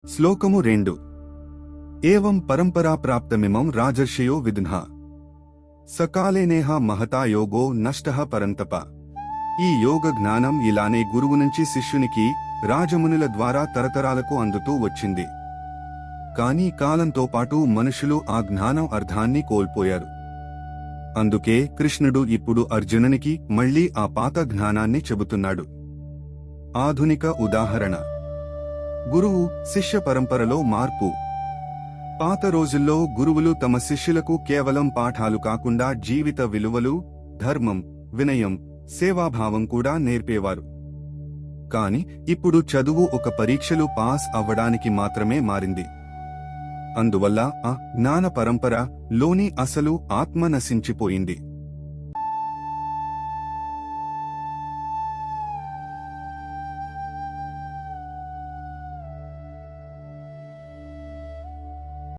శ్లోకము 2 ఏవం పరంపరాప్రాప్తమిమం రాజర్షయో విదున్హ సకాలేనేహ మహతా యోగో నష్టః పరంతప. ఈ యోగ జ్ఞానం ఇలానే గురువు నుంచి శిష్యునికి రాజమునుల ద్వారా తరతరాలకు అందుతూ వచ్చింది. కానీ కాలంతో పాటు మనుషులు ఆ జ్ఞానం అర్థాన్ని కోల్పోయారు. అందుకే కృష్ణుడు ఇప్పుడు అర్జునునికి మళ్లీ ఆ పాత జ్ఞానాన్ని చెబుతున్నాడు. ఆధునిక ఉదాహరణ: గురువు శిష్య పరంపరలో మార్పు. పాత రోజుల్లో గురువులు తమ శిష్యులకు కేవలం పాఠాలు కాకుండా జీవిత విలువలు, ధర్మం, వినయం, సేవాభావం కూడా నేర్పేవారు. కాని ఇప్పుడు చదువు ఒక పరీక్షలు పాస్ అవ్వడానికి మాత్రమే మారింది. అందువల్ల ఆ జ్ఞాన పరంపర లోని అసలు ఆత్మ నశించిపోయింది.